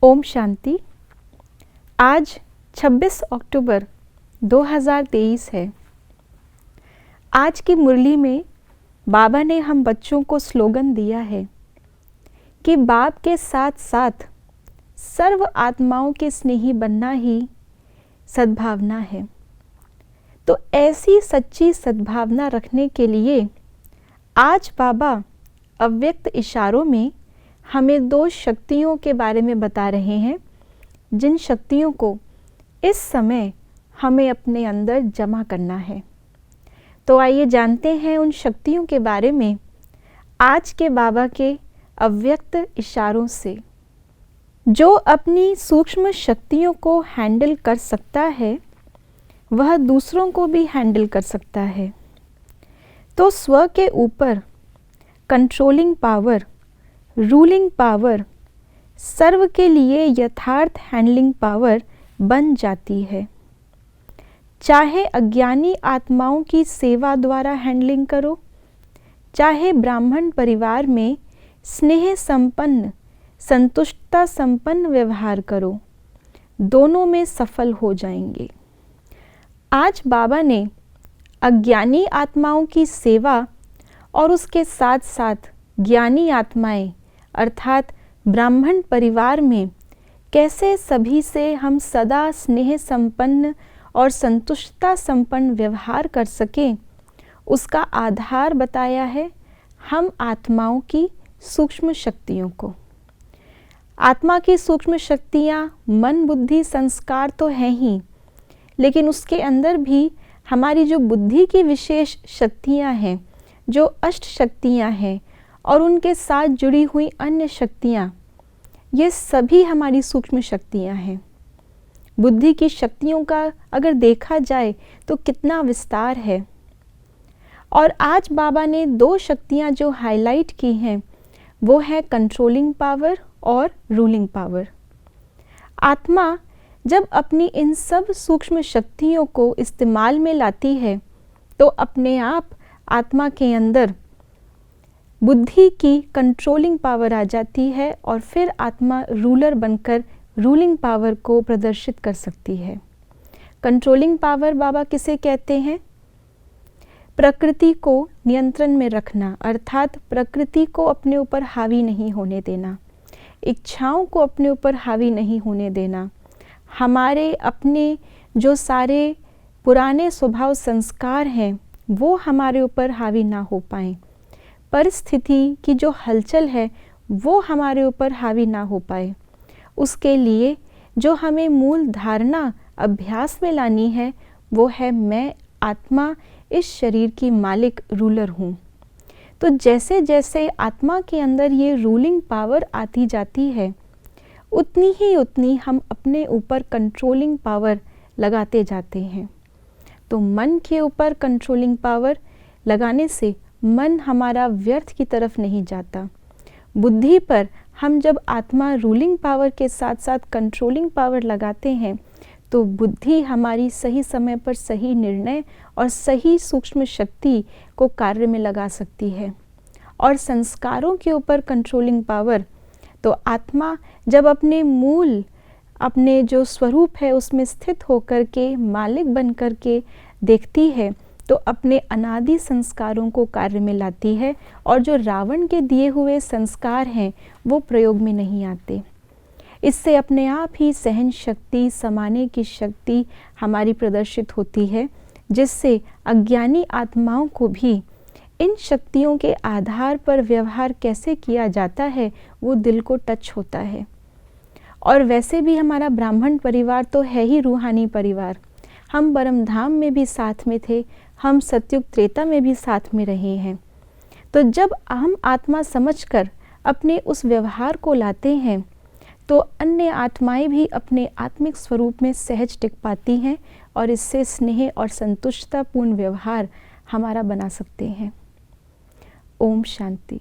ओम शांति। आज 26 अक्टूबर 2023 है। आज की मुरली में बाबा ने हम बच्चों को स्लोगन दिया है कि बाप के साथ साथ सर्व आत्माओं के स्नेही बनना ही सद्भावना है। तो ऐसी सच्ची सद्भावना रखने के लिए आज बाबा अव्यक्त इशारों में हमें दो शक्तियों के बारे में बता रहे हैं, जिन शक्तियों को इस समय हमें अपने अंदर जमा करना है। तो आइए जानते हैं उन शक्तियों के बारे में आज के बाबा के अव्यक्त इशारों से। जो अपनी सूक्ष्म शक्तियों को हैंडल कर सकता है वह दूसरों को भी हैंडल कर सकता है। तो स्व के ऊपर कंट्रोलिंग पावर, रूलिंग पावर, सर्व के लिए यथार्थ हैंडलिंग पावर बन जाती है। चाहे अज्ञानी आत्माओं की सेवा द्वारा हैंडलिंग करो, चाहे ब्राह्मण परिवार में स्नेह संपन्न, संतुष्टता संपन्न व्यवहार करो, दोनों में सफल हो जाएंगे। आज बाबा ने अज्ञानी आत्माओं की सेवा और उसके साथ साथ ज्ञानी आत्माएं अर्थात ब्राह्मण परिवार में कैसे सभी से हम सदा स्नेह संपन्न और संतुष्टता संपन्न व्यवहार कर सकें, उसका आधार बताया है हम आत्माओं की सूक्ष्म शक्तियों को। आत्मा की सूक्ष्म शक्तियाँ मन, बुद्धि, संस्कार तो हैं ही, लेकिन उसके अंदर भी हमारी जो बुद्धि की विशेष शक्तियाँ हैं, जो अष्ट शक्तियाँ हैं और उनके साथ जुड़ी हुई अन्य शक्तियाँ, ये सभी हमारी सूक्ष्म शक्तियाँ हैं। बुद्धि की शक्तियों का अगर देखा जाए तो कितना विस्तार है। और आज बाबा ने दो शक्तियाँ जो हाईलाइट की हैं वो है कंट्रोलिंग पावर और रूलिंग पावर। आत्मा जब अपनी इन सब सूक्ष्म शक्तियों को इस्तेमाल में लाती है तो अपने आप आत्मा के अंदर बुद्धि की कंट्रोलिंग पावर आ जाती है और फिर आत्मा रूलर बनकर रूलिंग पावर को प्रदर्शित कर सकती है। कंट्रोलिंग पावर बाबा किसे कहते हैं? प्रकृति को नियंत्रण में रखना, अर्थात प्रकृति को अपने ऊपर हावी नहीं होने देना, इच्छाओं को अपने ऊपर हावी नहीं होने देना, हमारे अपने जो सारे पुराने स्वभाव संस्कार हैं वो हमारे ऊपर हावी ना हो पाएँ, परिस्थिति की जो हलचल है वो हमारे ऊपर हावी ना हो पाए। उसके लिए जो हमें मूल धारणा अभ्यास में लानी है वो है मैं आत्मा इस शरीर की मालिक रूलर हूँ। तो जैसे जैसे आत्मा के अंदर ये रूलिंग पावर आती जाती है उतनी हम अपने ऊपर कंट्रोलिंग पावर लगाते जाते हैं। तो मन के ऊपर कंट्रोलिंग पावर लगाने से मन हमारा व्यर्थ की तरफ नहीं जाता। बुद्धि पर हम जब आत्मा रूलिंग पावर के साथ साथ कंट्रोलिंग पावर लगाते हैं तो बुद्धि हमारी सही समय पर सही निर्णय और सही सूक्ष्म शक्ति को कार्य में लगा सकती है। और संस्कारों के ऊपर कंट्रोलिंग पावर, तो आत्मा जब अपने मूल, अपने जो स्वरूप है उसमें स्थित होकर के मालिक बन कर के देखती है तो अपने अनादि संस्कारों को कार्य में लाती है और जो रावण के दिए हुए संस्कार हैं वो प्रयोग में नहीं आते। इससे अपने आप ही सहन शक्ति, समाने की शक्ति हमारी प्रदर्शित होती है, जिससे अज्ञानी आत्माओं को भी इन शक्तियों के आधार पर व्यवहार कैसे किया जाता है वो दिल को टच होता है। और वैसे भी हमारा ब्राह्मण परिवार तो है ही रूहानी परिवार। हम परम धाम में भी साथ में थे, हम सतयुग त्रेता में भी साथ में रहे हैं। तो जब हम आत्मा समझकर अपने उस व्यवहार को लाते हैं तो अन्य आत्माएं भी अपने आत्मिक स्वरूप में सहज टिक पाती हैं और इससे स्नेह और संतुष्टतापूर्ण व्यवहार हमारा बना सकते हैं। ओम शांति।